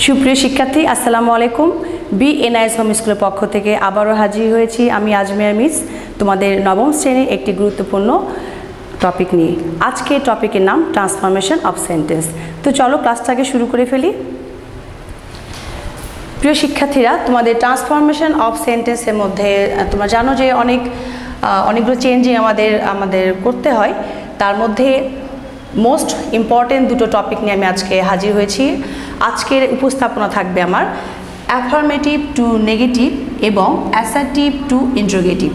সুপ্রিয় শিক্ষার্থী আসসালামু আলাইকুম। বিএনআইএস হোম স্কুলের পক্ষ থেকে আবারও হাজির হয়েছি আমি আজমিয়া মিস তোমাদের নবম শ্রেণীর একটি গুরুত্বপূর্ণ টপিক নিয়ে। আজকে টপিকের নাম ট্রান্সফরমেশন অফ সেন্টেন্স। তো চলো ক্লাসটাকে শুরু করে ফেলি। প্রিয় শিক্ষার্থীরা, তোমাদের ট্রান্সফরমেশন অফ সেন্টেন্সের মধ্যে তোমরা জানো যে অনেকগুলো চেঞ্জিং আমাদের করতে হয়। তার মধ্যে মোস্ট ইম্পর্টেন্ট দুটো টপিক নিয়ে আমি আজকে হাজির হয়েছি। আজকের উপস্থাপনা থাকবে আমার অ্যাফার্মেটিভ টু নেগেটিভ এবং অ্যাসার্টিভ টু ইন্টারোগেটিভ।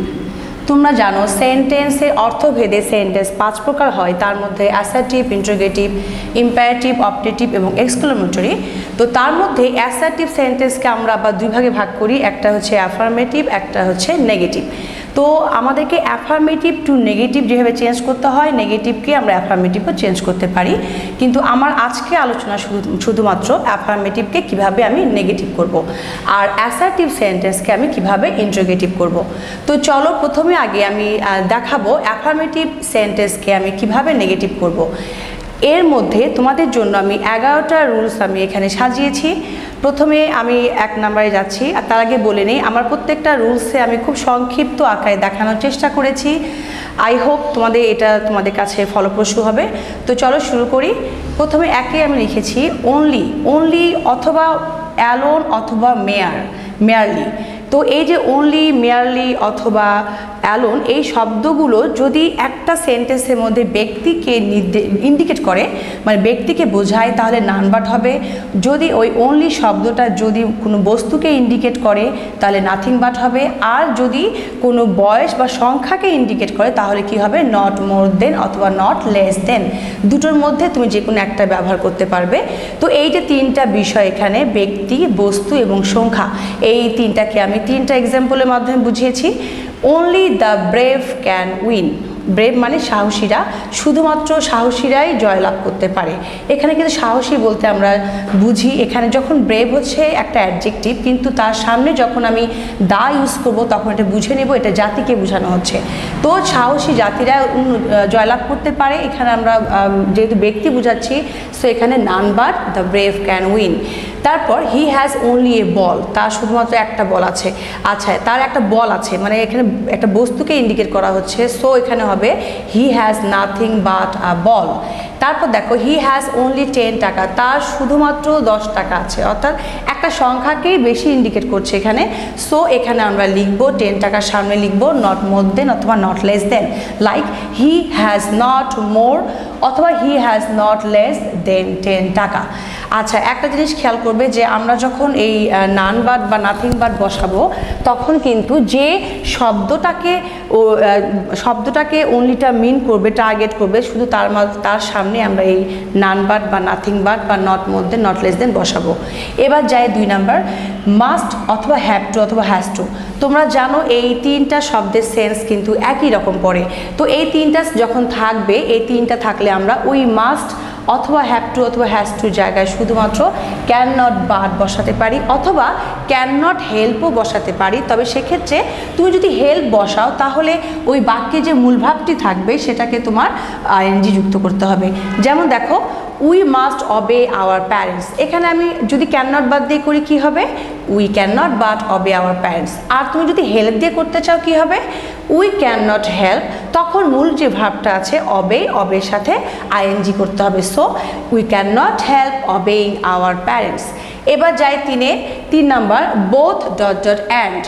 তোমরা জানো সেন্টেন্সের অর্থভেদে সেন্টেন্স 5 প্রকার হয়, তার মধ্যে অ্যাসার্টিভ, ইন্টারোগেটিভ, ইম্পারেটিভ, অপটেটিভ এবং এক্সক্লামেটরি। তো তার মধ্যে অ্যাসার্টিভ সেন্টেন্সকে আমরা আবার দুই ভাগে ভাগ করি, একটা হচ্ছে অ্যাফার্মেটিভ, একটা হচ্ছে নেগেটিভ। তো আমাদেরকে অ্যাফার্মেটিভ টু নেগেটিভ যেভাবে চেঞ্জ করতে হয়, নেগেটিভকে আমরা অ্যাফার্মেটিভও চেঞ্জ করতে পারি, কিন্তু আমার আজকে আলোচনা শুধুমাত্র অ্যাফার্মেটিভকে কিভাবে আমি নেগেটিভ করব আর অ্যাসার্টিভ সেন্টেন্সকে আমি কিভাবে ইন্টারোগেটিভ করব। তো চলো প্রথমে আগে আমি দেখাবো অ্যাফার্মেটিভ সেন্টেন্সকে আমি কিভাবে নেগেটিভ করব। এর মধ্যে তোমাদের জন্য আমি 11টা রুলস আমি এখানে সাজিয়েছি। প্রথমে আমি 1 নম্বরে যাচ্ছি, আর তার আগে বলে নেই আমার প্রত্যেকটা রুলসে আমি খুব সংক্ষিপ্ত আকারে দেখানোর চেষ্টা করেছি। আই হোপ তোমাদের কাছে ফলপ্রসূ হবে। তো চলো শুরু করি। প্রথমে একে আমি লিখেছি অনলি অথবা অ্যালোন অথবা মেয়ারলি। তো এই যে অনলি, মেয়ারলি অথবা অ্যালোন এই শব্দগুলো যদি একটা সেন্টেন্সের মধ্যে ব্যক্তিকে ইন্ডিকেট করে, মানে ব্যক্তিকে বোঝায়, তাহলে নাউন ভার্ব হবে। যদি ওই অনলি শব্দটা যদি কোনো বস্তুকে ইন্ডিকেট করে তাহলে নাথিং ভার্ব হবে। আর যদি কোনো বয়স বা সংখ্যাকে ইন্ডিকেট করে তাহলে কি হবে, নট মোর দেন অথবা নট লেস দেন। দুটোর মধ্যে তুমি যে কোনো একটা ব্যবহার করতে পারবে। তো এই যে 3টা বিষয় এখানে, ব্যক্তি, বস্তু এবং সংখ্যা, এই 3টাকে আমি 3টা এক্সাম্পলের মাধ্যমে বুঝিয়েছি। Only the brave can win. Brave মানে সাহসীরা, শুধুমাত্র সাহসীরাই জয়লাভ করতে পারে। এখানে কিন্তু সাহসী বলতে আমরা বুঝি, এখানে যখন ব্রেভ হচ্ছে একটা অ্যাডজেক্টিভ, কিন্তু তার সামনে যখন আমি দা ইউজ করব তখন এটা বুঝে নেব এটা জাতিকে বোঝানো হচ্ছে। তো সাহসী জাতিরা জয়লাভ করতে পারে। এখানে আমরা যেহেতু ব্যক্তি বোঝাচ্ছি, সো এখানে noun verb the brave can win. তারপর হি হ্যাজ অনলি এ বল, তার শুধুমাত্র একটা বল আছে। আচ্ছা, তার একটা বল আছে, মানে এখানে একটা বস্তুকে ইন্ডিকেট করা হচ্ছে, সো এখানে হবে হি হ্যাজ নাথিং বাট আ বল। তারপর দেখো হি হ্যাজ অনলি 10 টাকা, তার শুধুমাত্র 10 টাকা আছে, অর্থাৎ একটা সংখ্যাকেই বেশি ইন্ডিকেট করছে এখানে। সো এখানে আমরা লিখব 10 টাকার সামনে লিখব নট মোর দেন অথবা not less than, like he has not more অথবা he has not less than 10 টাকা। আচ্ছা, একটা জিনিস খেয়াল করবে যে আমরা যখন এই নাউন ভার্ব বা নাথিং ভার্ব বসাবো তখন কিন্তু যে শব্দটাকে অনলিটা মিন করবে, টার্গেট করবে, শুধু তার সামনে আমরা এই নাউন ভার্ব বা নাথিং ভার্ব বা not more than not less than বসাবো। এবার যাই 2 নাম্বার, মাস্ট অথবা হ্যাভ টু অথবা হ্যাজ টু। তোমরা জানো এই 3টা শব্দের সেন্স কিন্তু একই রকম পড়ে। তো এই 3টা যখন থাকবে, এই 3টা থাকলে আমরা ওই মাস্ট অথবা হ্যাভ টু অথবা হ্যাজ টু জায়গায় শুধুমাত্র ক্যান নট বাট বসাতে পারি অথবা ক্যান নট হেল্পও বসাতে পারি। তবে সেক্ষেত্রে তুমি যদি হেল্প বসাও তাহলে ওই বাক্যে যে মূল ভাবটি থাকবে সেটাকে তোমার আইএনজি যুক্ত করতে হবে। যেমন দেখো, উই মাস্ট অবে আওয়ার প্যারেন্টস, এখানে আমি যদি ক্যান নট বাদ দিয়ে করি কি হবে, we can not but obey our parents. আর তুমি যদি হেল্প দিয়ে করতে চাও কি হবে, উই ক্যান নট হেল্প, তখন মূল যে ভাবটা আছে অবের সাথে আইএনজি করতে হবে। So we can not help obeying our parents. এবার যাই 3 number, both dot dot and.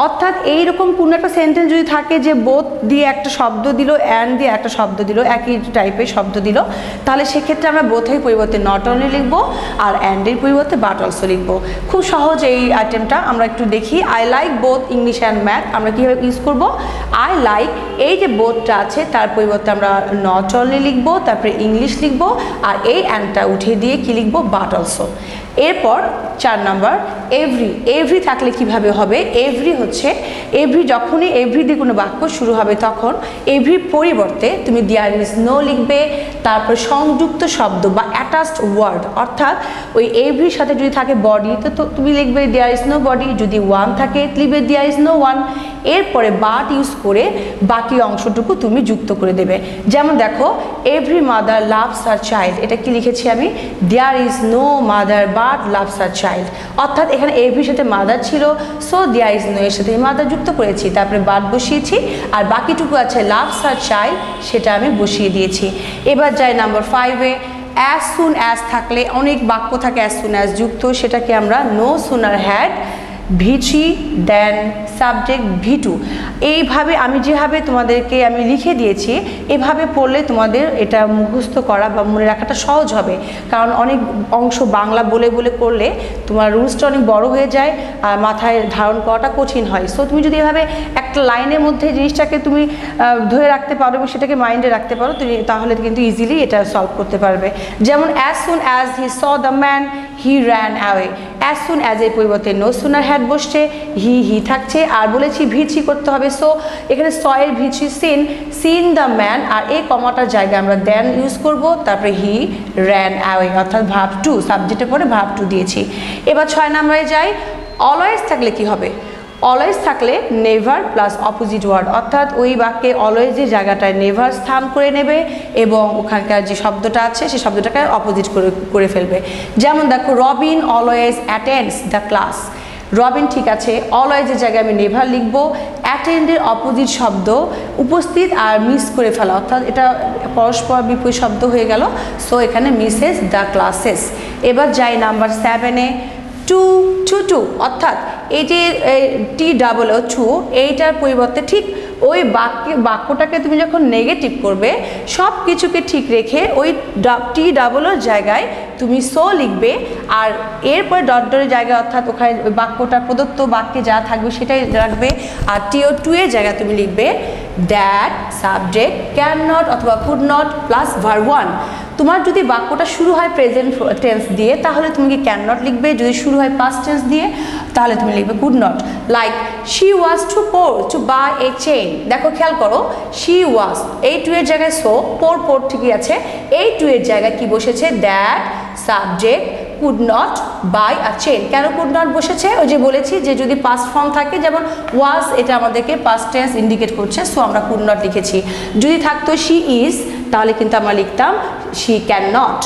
অর্থাৎ এইরকম কোনো একটা সেন্টেন্স যদি থাকে যে বোথ দিয়ে একটা শব্দ দিল, অ্যান্ড দিয়ে একটা শব্দ দিল, একই টাইপের শব্দ দিল, তাহলে সেক্ষেত্রে আমরা বোথের পরিবর্তে নট অনলি লিখবো আর অ্যান্ডের পরিবর্তে বাট অলসো লিখবো। খুব সহজ এই আইটেমটা, আমরা একটু দেখি। I like both English and math, আমরা কীভাবে ইউজ করবো, আই লাইক, এই যে বোথটা আছে তার পরিবর্তে আমরা নট অনলি লিখবো, তারপরে ইংলিশ লিখবো, আর এই অ্যান্ডটা উঠিয়ে দিয়ে কি লিখবো, বাট অলসো। এরপর 4 নাম্বার, এভরি থাকলে কিভাবে হবে, এভরি হচ্ছে এভরি, যখনই এভরি দিয়ে কোনো বাক্য শুরু হবে তখন এভরি পরিবর্তে তুমি দেয়ার ইজ নো লিখবে, তারপর সংযুক্ত শব্দ বা অ্যাটাচড ওয়ার্ড, অর্থাৎ ওই এভরির সাথে যদি থাকে বডি তো তুমি লিখবে দেয়ার ইজ নো বডি, যদি ওয়ান থাকে লিখবে দেয়ার ইজ নো ওয়ান, এরপরে বাট ইউজ করে বাকি অংশটুকু তুমি যুক্ত করে দেবে। যেমন দেখো every mother loves her child, এটা কি লিখেছি আমি, there is no mother but loves her child, অর্থাৎ এখানে এভরির সাথে মাদার ছিল, সো দেয়ার ইজ নো এর সাথে মাদার যুক্ত করেছি, তারপরে বাট বসিয়েছি, আর বাকিটুকু আছে লাভস হার চাইল্ড সেটা আমি বসিয়ে দিয়েছি। এবার যাই নাম্বার 5-এ। অ্যাজ সুন অ্যাজ থাকলে অনেক বাক্য থাকে অ্যাজ সুন অ্যাজ যুক্ত, সেটাকে আমরা no sooner had V3 than subject V2, এইভাবে আমি যেভাবে তোমাদেরকে আমি লিখে দিয়েছি এভাবে পড়লে তোমাদের এটা মুখস্থ করা বা মনে রাখাটা সহজ হবে, কারণ অনেক অংশ বাংলা বলে বলে করলে তোমার রুলসটা অনেক বড় হয়ে যায় আর মাথায় ধারণ করাটা কঠিন হয়। সো তুমি যদি এভাবে একটা লাইনের মধ্যে জিনিসটাকে তুমি ধরে রাখতে পারো এবং সেটাকে মাইন্ডে রাখতে পারো তুমি, তাহলে কিন্তু ইজিলি এটা সলভ করতে পারবে। যেমন as soon as he saw the man he ran away, as soon as এর পরিবর্তে নো সুনার হ্যাড বসছে, হি থাকছে, আর বলেছি V3 করতে হবে, সো এখানে স এর V3 সিন দ্য ম্যান, আর এই কমাটার জায়গায় আমরা দেন ইউজ করব, তারপরে হি র্যান অ্যাওয়ে অর্থাৎ ভার্ব টু, সাবজেক্টের পরে ভার্ব টু দিয়েছি। এবার 6 নম্বরে যাই। অলওয়েজ থাকলে কি হবে, অলওয়েজ থাকলে নেভার প্লাস অপোজিট ওয়ার্ড, অর্থাৎ ওই বাক্যে অলওয়েজের জায়গাটায় নেভার স্থান করে নেবে এবং ওখানকার যে শব্দটা আছে সেই শব্দটাকে অপোজিট করে ফেলবে। যেমন দেখো Robin always attends the class, Robin ঠিক আছে, অলওয়েজের জায়গায় আমি নেভার লিখবো, অ্যাটেন্ডের অপোজিট শব্দ উপস্থিত আর মিস করে ফেলা, অর্থাৎ এটা পরস্পর বিপরীত শব্দ হয়ে গেল, সো এখানে মিসেস দ্য ক্লাসেস। এবার যাই নাম্বার 7-এ। টু অর্থাৎ এই যে TOO এইটার পরিবর্তে ঠিক ওই বাক্যটাকে তুমি যখন নেগেটিভ করবে সব কিছুকে ঠিক রেখে ওই TOOর জায়গায় তুমি সো লিখবে, আর এরপরে ডটের জায়গায় অর্থাৎ ওখানে ওই বাক্যটা প্রদত্ত বাক্যে যা থাকবে সেটাই রাখবে, আর TO2 এর জায়গায় তুমি লিখবে দ্যাট সাবজেক্ট ক্যান নট অথবা কুড নট প্লাস ভার্ব 1। তোমার যদি বাক্যটা শুরু হয় প্রেজেন্ট টেন্স দিয়ে তাহলে তুমি কি ক্যান নট লিখবে, যদি শুরু হয় পাস্ট টেন্স দিয়ে তাহলে তুমি লিখবে could not. Like she was too poor to buy a chain, দেখো খেয়াল করো শি ওয়াজ, এই টু এর জায়গায় সো, পোর ঠিকই আছে, এই টু এর জায়গায় কি বসেছে that subject could not buy a chain. কেন কুড নট বসেছে, ওই যে বলেছি যে যদি পাস্ট ফর্ম থাকে যেমন ওয়াজ এটা আমাদেরকে পাস্ট টেন্স ইন্ডিকেট করছে, সো আমরা কুড নট লিখেছি। যদি থাকতো শি ইজ তাহলে কিন্তু আমরা লিখতাম শি ক্যান নট।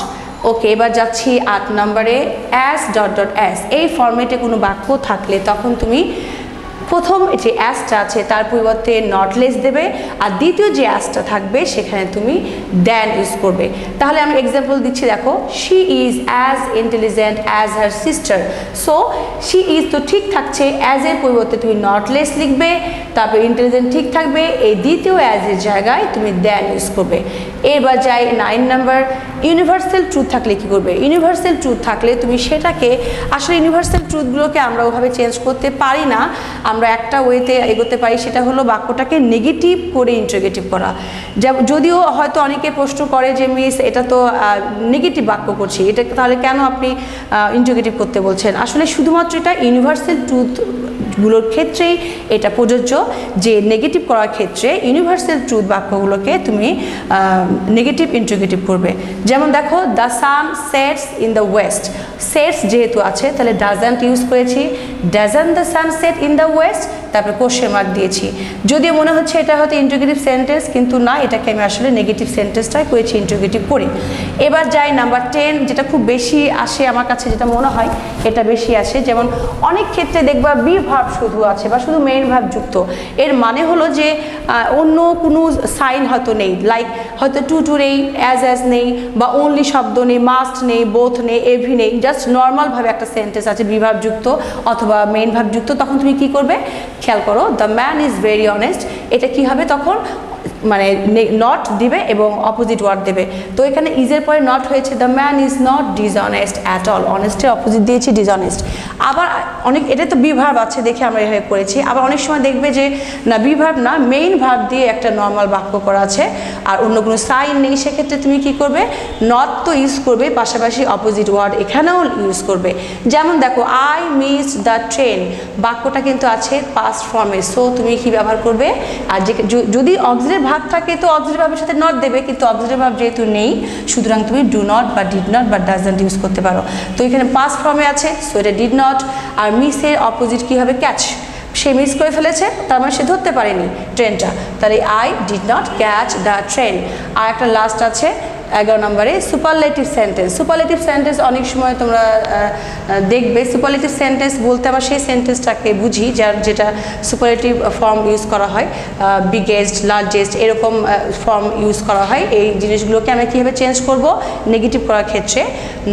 ওকে, এবার যাচ্ছি 8 নম্বরে। অ্যাজ .অ্যাজ এই ফরম্যাটে কোনো বাক্য থাকলে তখন তুমি প্রথম যে অ্যাজটা আছে তার পরিবর্তে নট লেস দেবে, আর দ্বিতীয় যে অ্যাজটা থাকবে সেখানে তুমি দেন ইউজ করবে। তাহলে আমি এক্সাম্পল দিচ্ছি, দেখো she is as intelligent as her sister, so she is তো ঠিক থাকছে, অ্যাজের পরিবর্তে তুমি নট লেস লিখবে, তারপর ইন্টেলিজেন্ট ঠিক থাকবে, এই দ্বিতীয় অ্যাজের জায়গায় তুমি দেন ইউজ করবে। এবার যাই 9 নম্বর। ইউনিভার্সাল ট্রুথ থাকলে কি করবে, ইউনিভার্সাল ট্রুথ থাকলে তুমি সেটাকে, আসলে ইউনিভার্সাল ট্রুথগুলোকে আমরা ওভাবে চেঞ্জ করতে পারি না, আমরা একটা ওয়েতে এগোতে পারি, সেটা হলো বাক্যটাকে নেগেটিভ করে ইন্টারোগেটিভ করা। যদিও হয়তো অনেকে প্রশ্ন করে যে মিস এটা তো নেগেটিভ বাক্য করছি, এটা তাহলে কেন আপনি ইন্টারোগেটিভ করতে বলছেন, আসলে শুধুমাত্র এটা ইউনিভার্সাল ট্রুথগুলোর ক্ষেত্রেই এটা প্রযোজ্য যে নেগেটিভ করার ক্ষেত্রে ইউনিভার্সাল ট্রুথ বাক্যগুলোকে তুমি নেগেটিভ ইন্টারোগেটিভ করবে। যেমন দেখো the sun sets in the West, sets যেহেতু আছে তাহলে ডাজন্ট ইউজ করেছি, doesn't the sun set in the West, তারপরে কোশ্চেন মার্ক দিয়েছি। যদিও মনে হচ্ছে এটা হয়তো ইন্টারোগেটিভ সেন্টেন্স, কিন্তু না, এটাকে আমি আসলে নেগেটিভ সেন্টেন্সটাই করেছি ইন্টারোগেটিভ করে। এবার যাই নাম্বার 10, যেটা খুব বেশি আসে আমার কাছে, যেটা মনে হয় এটা বেশি আসে, যেমন অনেক ক্ষেত্রে দেখবা বি ভার্ব শুধু আছে বা শুধু মেইন ভার্ব যুক্ত, এর মানে হলো যে অন্য কোনো সাইন হয়তো নেই, লাইক হয়তো টু নেই, অ্যাজ নেই, বা অনলি শব্দ নেই, মাস্ট নেই, বোথ নেই, এভরি নেই, জাস্ট নর্মালভাবে একটা সেন্টেন্স আছে বি ভার্ব যুক্ত অথবা মেইন ভার্ব যুক্ত, তখন তুমি কি করবে খেয়াল করো, the man is very honest, এটা কি হবে তখন মানে নট দিবে এবং অপোজিট ওয়ার্ড দেবে। তো এখানে ইজের পরে নট হয়েছে, the man is not dishonest at all, অনেস্টের অপোজিট দিয়েছি ডিসঅনেস্ট। আবার অনেক, এটা তো বি ভার্ব আছে দেখে আমরা এভাবে করেছি, আবার অনেক সময় দেখবে যে না বি ভার্ব না, মেইন ভার্ব দিয়ে একটা নর্মাল বাক্য করা আছে, আর অন্য কোনো সাইন নেই, সেক্ষেত্রে তুমি কি করবে, নট তো ইউজ করবে, পাশাপাশি অপোজিট ওয়ার্ড এখানেও ইউজ করবে। যেমন দেখো আই মিস দ্য ট্রেন, বাক্যটা কিন্তু আছে পাস্ট ফর্মে, সো তুমি কি ব্যবহার করবে, আর যদি অক্সিলারি ভার্ব থাকে তো অক্সিলারি ভার্বের সাথে নট দেবে, কিন্তু অক্সিলারি ভার্ব যেহেতু নেই সুতরাং তুমি ডু নট বা ডিড নট বা ডাজন্ট ইউজ করতে পারো। তো এখানে পাস্ট ফর্মে আছে, সো এটা ডিড নট। আর মিসের অপোজিট কি হবে, ক্যাচ, সে মিস করে ফেলেছে, তার মানে সে ধরতে পারেনি ট্রেনটা, তাহলে I did not catch the train. আর একটা লাস্ট আছে 11 নম্বরে সুপারলেটিভ সেন্টেন্স। সুপারলেটিভ সেন্টেন্স অনেক সময় তোমরা দেখবে, সুপারলেটিভ সেন্টেন্স বলতে আমরা সেই সেন্টেন্সটাকে বুঝি যেটা সুপারলেটিভ ফর্ম ইউজ করা হয়, বিগেস্ট, লার্জেস্ট এরকম ফর্ম ইউজ করা হয়। এই জিনিসগুলোকে আমরা কীভাবে চেঞ্জ করব নেগেটিভ করার ক্ষেত্রে,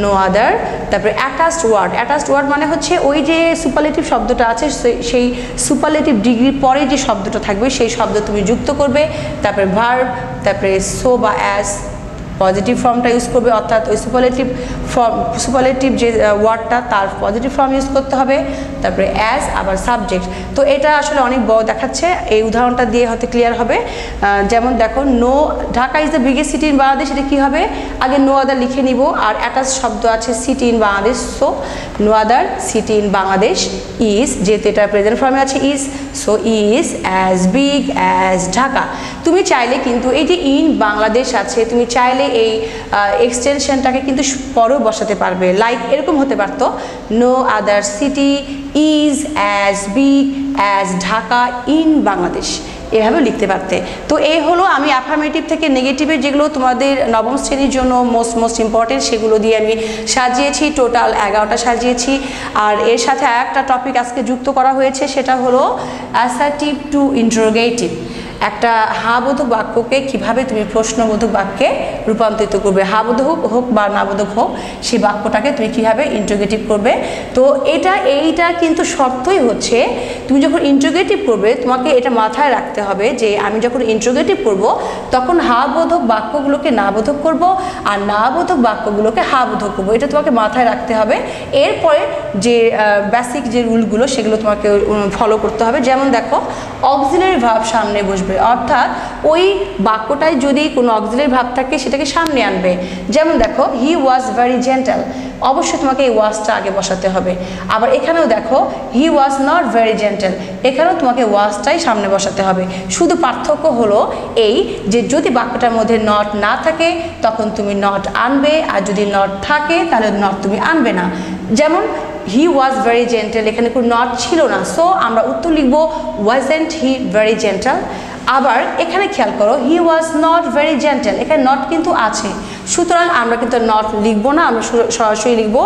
নো আদার। তারপরে অ্যাটাচড ওয়ার্ড, অ্যাটাচড ওয়ার্ড মানে হচ্ছে ওই যে সুপারলেটিভ শব্দটা আছে সেই সুপারলেটিভ ডিগ্রির পরে যে শব্দটা থাকবে সেই শব্দ তুমি যুক্ত করবে। তারপরে ভার্ব, তারপরে সো বা অ্যাজ, পজিটিভ ফর্মটা ইউজ করবে, অর্থাৎ ওই সুপারলেটিভ যে ওয়ার্ডটা তার পজিটিভ ফর্ম ইউজ করতে হবে। তারপরে অ্যাজ, আবার সাবজেক্ট। তো এটা আসলে অনেক বড় দেখাচ্ছে, এই উদাহরণটা দিয়ে হয়তো ক্লিয়ার হবে। যেমন দেখো no, Dhaka is the biggest city in Bangladesh, এটা কী হবে, আগে নো আদার লিখে নিব, আর অ্যাটাচ শব্দ আছে city in Bangladesh, so no other city in Bangladesh is, যেহেতু এটা প্রেজেন্ট ফর্মে আছে is, so is as big as Dhaka. তুমি চাইলে কিন্তু এই যে ইন বাংলাদেশ আছে, তুমি চাইলে এই এক্সটেনশনটাকে কিন্তু পরেও বসাতে পারবে, লাইক এরকম হতে পারতো, no other city is as big as Dhaka in Bangladesh, এভাবেও লিখতে পারতে। তো এই হলো আমি অ্যাফার্মেটিভ থেকে নেগেটিভের যেগুলো তোমাদের নবম শ্রেণীর জন্য মোস্ট ইম্পর্টেন্ট সেগুলো দিয়ে আমি সাজিয়েছি, টোটাল 11টা সাজিয়েছি। আর এর সাথে আরেকটা টপিক আজকে যুক্ত করা হয়েছে, সেটা হলো অ্যাসার্টিভ টু ইন্টারোগেটিভ। একটা হাবোধক বাক্যকে কিভাবে তুমি প্রশ্নবোধক বাক্যে রূপান্তরিত করবে, হাবোধক হোক বা নাবোধক হোক, সেই বাক্যটাকে তুমি কিভাবে ইন্টারোগেটিভ করবে। তো এইটা কিন্তু শর্তই হচ্ছে তুমি যখন ইন্টারোগেটিভ করবে তোমাকে এটা মাথায় রাখতে হবে যে আমি যখন ইন্টারোগেটিভ করব তখন হাবোধক বাক্যগুলোকে নাবোধক করব আর নাবোধক বাক্যগুলোকে হাবোধক করব, এটা তোমাকে মাথায় রাখতে হবে। এরপরে যে বেসিক যে রুলগুলো সেগুলো তোমাকে ফলো করতে হবে। যেমন দেখো অক্সিলারি ভার্ব সামনে বসবে, অর্থাৎ ওই বাক্যটায় যদি কোনো অক্সিলারি ভার্ব থাকে সেটাকে সামনে আনবে। যেমন দেখো হি ওয়াজ ভেরি জেন্টাল, অবশ্যই তোমাকে এই ওয়াজটা আগে বসাতে হবে। আবার এখানেও দেখো হি ওয়াজ নট ভেরি জেন্টাল, এখানেও তোমাকে ওয়াজটাই সামনে বসাতে হবে। শুধু পার্থক্য হলো এই যে যদি বাক্যটার মধ্যে নট না থাকে তখন তুমি নট আনবে, আর যদি নট থাকে তাহলে নট তুমি আনবে না। যেমন হি ওয়াজ ভেরি জেন্টাল, এখানে কোনো নট ছিল না, সো আমরা উত্তর লিখব ওয়াজেন্ট হি ভেরি জেন্টাল। আবার এখানে খেয়াল করো হি ওয়াজ নট ভেরি জেন্টাল, এখানে নট কিন্তু আছে, সুতরাং আমরা কিন্তু নট লিখব না, আমরা সরাসরি লিখব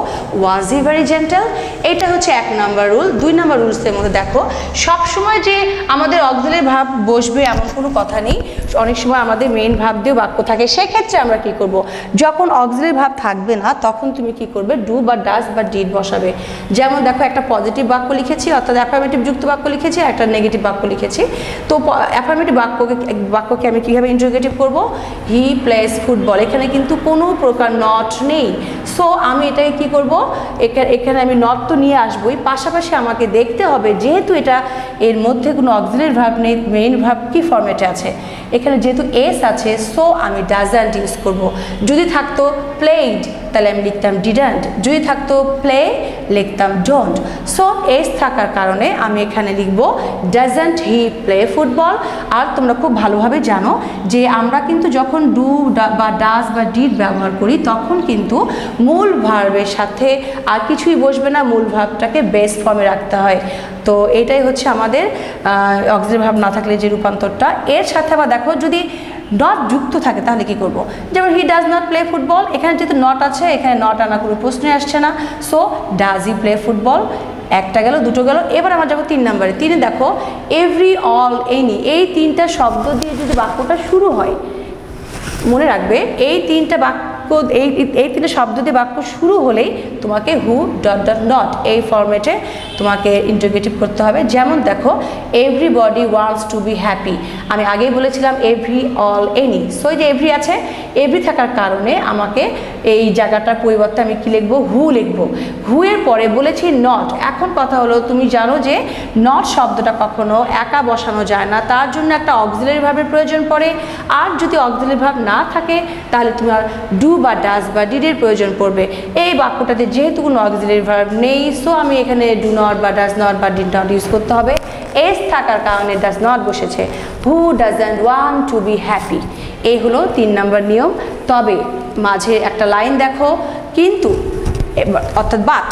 ওয়াজ হি ভেরি জেন্টাল। এটা হচ্ছে 1 নম্বর রুল। 2 নম্বর রুলসের মধ্যে দেখো সবসময় যে আমাদের অক্সিলারি ভার্ব বসবে এমন কোনো কথা নেই, অনেক সময় আমাদের মেইন ভার্ব দিয়েও বাক্য থাকে। সেক্ষেত্রে আমরা কি করব, যখন অক্সিলারি ভার্ব থাকবে না তখন তুমি কি করবে, ডু বা ডাজ বা ডিড বসাবে। যেমন দেখো একটা পজিটিভ বাক্য লিখেছি, অর্থাৎ অ্যাফার্মেটিভ যুক্ত বাক্য লিখেছি, একটা নেগেটিভ বাক্য লিখেছি। তো অ্যাফার্মেটিভ বাক্যকে আমি কীভাবে ইন্টারোগেটিভ করব, হি প্লেস ফুটবল, এখানে কিন্তু কোনো প্রকার নট নেই, সো আমি এটাকে কি করব, এখানে আমি নট তো নিয়ে আসবোই, পাশাপাশি আমাকে দেখতে হবে যেহেতু এটা এর মধ্যে কোনো অক্সিলারি ভার্ব নেই, মেইন ভার্ব কি ফর্মেটে আছে, এখানে যেহেতু এস আছে, সো আমি ডাজন্ট ইউজ করব। যদি থাকতো প্লেড তাহলে আমি লিখতাম ডিডন্ট, যদি থাকতো প্লে লিখতাম ডোন্ট। সো এস থাকার কারণে আমি এখানে লিখব ডাজন্ট হি প্লে ফুটবল। আর তোমরা খুব ভালোভাবে জানো যে আমরা কিন্তু যখন ডু বা ডাজ বা ডিড ব্যবহার করি তখন কিন্তু মূল ভার্বের সাথে আর কিছুই বসবে না, মূল ভার্বটাকে বেস ফর্মে রাখতে হয়। তো এটাই হচ্ছে আমাদের অক্সিলারি ভার্ব না থাকলে যে রূপান্তরটা। এর সাথে আবার দেখো যদি নট যুক্ত থাকে তাহলে কি করব, যেমন he does not play football, এখানে যেহেতু নট আছে এখানে নট আনা কোনো প্রশ্নই আসছে না, so does he play football. একটা গেল, দুটো গেল। এবার আমরা যাবো 3 নম্বরে। 3-এ দেখো এভরি, অল, এনি, এই 3টা শব্দ দিয়ে যদি বাক্যটা শুরু হয়, মনে রাখবে এই 3টা বাক্য এই তিনটে শব্দ দিয়ে বাক্য শুরু হলেই তোমাকে হু ডট ডট নট এই ফরম্যাটে তোমাকে ইন্টিগ্রেটিভ করতে হবে। যেমন দেখো everybody wants to be happy, আমি আগেই বলেছিলাম এভরি, অল, এনি। সো এই যে এভরি আছে, এভরি থাকার কারণে আমাকে এই জায়গাটার পরিবর্তে আমি কি লিখবো, হু লিখবো। হু এর পরে বলেছি নট। এখন কথা হলো তুমি জানো যে নট শব্দটা কখনো একা বসানো যায় না, তার জন্য একটা অক্সিলারি ভার্বের প্রয়োজন পড়ে। আর যদি অক্সিলারি ভার্ব না থাকে তাহলে তোমার ডু বা ডাজ বা ডিডের প্রয়োজন পড়বে। এই বাক্যটাতে যেহেতু কোনো অক্সিলারি ভার্ব নেই, সো আমি এখানে ডু নট বা ডাজ নট বা ডিড নট ইউজ করতে হবে। এস থাকার কারণে ডাজ নট বসেছে। Who doesn't want to be happy, এই হলো 3 নম্বর নিয়ম। তবে মাঝে একটা লাইন দেখো, কিন্তু অর্থাৎ বাট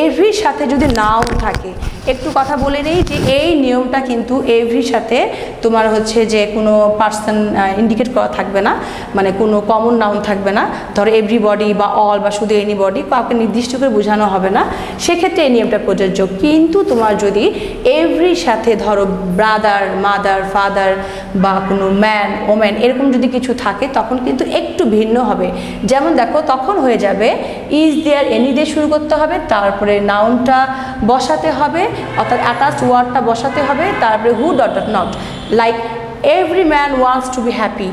এভরির সাথে যদি নাউন থাকে, একটু কথা বলে নেই যে এই নিয়মটা কিন্তু এভরির সাথে তোমার হচ্ছে যে কোনো পার্সন ইন্ডিকেট করা থাকবে না, মানে কোনো কমন নাউন থাকবে না। ধরো এভরিবডি বা অল বা শুধু এনিবডি, কাউকে নির্দিষ্ট করে বোঝানো হবে না, সেক্ষেত্রে এই নিয়মটা প্রযোজ্য। কিন্তু তোমার যদি এভরির সাথে ধরো ব্রাদার, মাদার, ফাদার বা কোনো ম্যান, ওম্যান এরকম যদি কিছু থাকে তখন কিন্তু একটু ভিন্ন হবে। যেমন দেখো তখন হয়ে যাবে ইজ দেয়ার এনি দিয়ে শুরু করতে হবে, তারপরে নাউনটা বসাতে হবে অর্থাৎ অ্যাটাচড ওয়ার্ডটা বসাতে হবে, তারপরে who dot dot not. Like every man wants to be happy,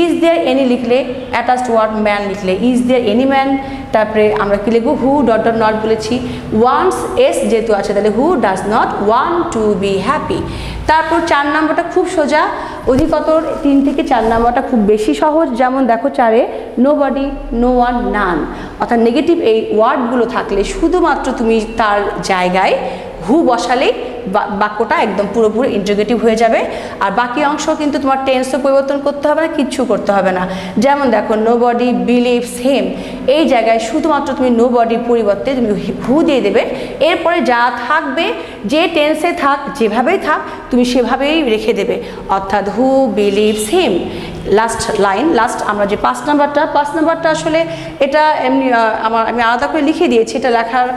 is there any লিখলে অ্যাটাচড ওয়ার্ড ম্যান লিখলে ইজ দেয়ার এনি ম্যান, তারপরে আমরা কি লিখবো, হু ডট ডট নট বলেছি। ওয়ান্টস এস যেহেতু আছে তাহলে who does not want to be happy. তারপর 4 নম্বরটা খুব সোজা, অধিকতর 3 থেকে 4 নম্বরটা খুব বেশি সহজ। যেমন দেখো 4-এ নো বডি, নো ওয়ান, নান, অর্থাৎ নেগেটিভ এই ওয়ার্ডগুলো থাকলে শুধুমাত্র তুমি তার জায়গায় হু বসালেই বাক্যটা একদম পুরোপুরি ইন্টিগ্রেটিভ হয়ে যাবে। আর বাকি অংশ কিন্তু তোমার টেন্সও পরিবর্তন করতে হবে না, কিচ্ছু করতে হবে না। যেমন দেখো নো বডি বিলিভস হিম, এই জায়গায় শুধুমাত্র তুমি নো বডির পরিবর্তে তুমি হু দিয়ে দেবে। এরপরে যা থাকবে, যে টেন্সে থাক, যেভাবেই থাক তুমি সেভাবেই রেখে দেবে, অর্থাৎ who believes him. Last line, last আমরা যে 5 নাম্বারটা আসলে এটা এমনি আমি আলাদা করে লিখে দিয়েছি, এটা লেখার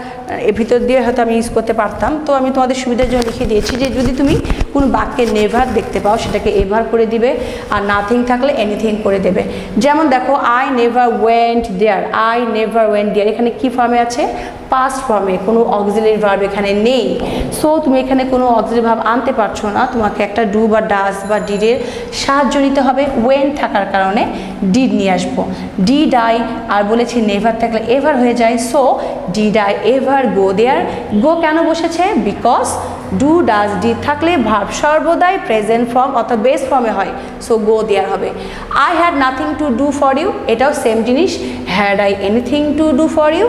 ভিতর দিয়ে হয়তো আমি ইউজ করতে পারতাম, তো আমি তোমাদের সুবিধার জন্য লিখে দিয়েছি যে যদি তুমি কোনো বাক্যে নেভার দেখতে পাও সেটাকে এভার করে দিবে, আর নাথিং থাকলে এনিথিং করে দেবে। যেমন দেখো I never went there, I never went there এখানে কি ফর্মে আছে, পাস্ট ফর্মে, কোনো অক্সিলারি ভার্ব এখানে নেই। সো তুমি এখানে কোনো অক্সিলারি ভার্ব আনতে পারছো না, তোমাকে একটা ডু বা ডাজ বা ডিডের সাহায্য নিতে হবে। ওয়েন থাকার কারণে ডিড নিয়ে আসবো, ডিড আই, আর বলেছি নেভার থাকলে এভার হয়ে যায়। So did I ever go there, go কেন বসেছে, বিকজ ডু ডাজ ডিড থাকলে ভার্ব সর্বদাই প্রেজেন্ট ফর্ম অর্থাৎ বেস ফর্মে হয়, সো গো দেয়ার হবে। I had nothing to do for you, এটাও সেম জিনিস, had I anything to do for you.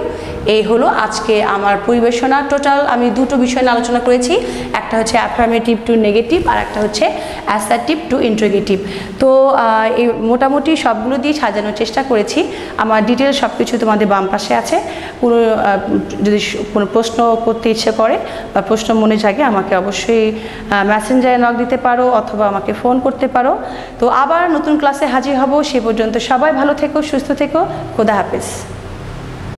এই হলো আজকে আমার পরিবেশনা। টোটাল আমি 2টো বিষয় নিয়ে আলোচনা করেছি, একটা হচ্ছে অ্যাফার্মেটিভ টু নেগেটিভ আর একটা হচ্ছে অ্যাসার্টিভ টু ইন্টারোগেটিভ। তো এই মোটামুটি সবগুলো দিয়ে সাজানোর চেষ্টা করেছি। আমার ডিটেল সব কিছু তোমাদের বাম পাশে আছে। কোনো যদি কোনো প্রশ্ন করতে ইচ্ছে করে বা প্রশ্ন মনে জাগে আমাকে অবশ্যই মেসেঞ্জারে নক দিতে পারো অথবা আমাকে ফোন করতে পারো। তো আবার নতুন ক্লাসে হাজির হব, সে পর্যন্ত সবাই ভালো থেকো, সুস্থ থেকো, খোদা হাফেজ।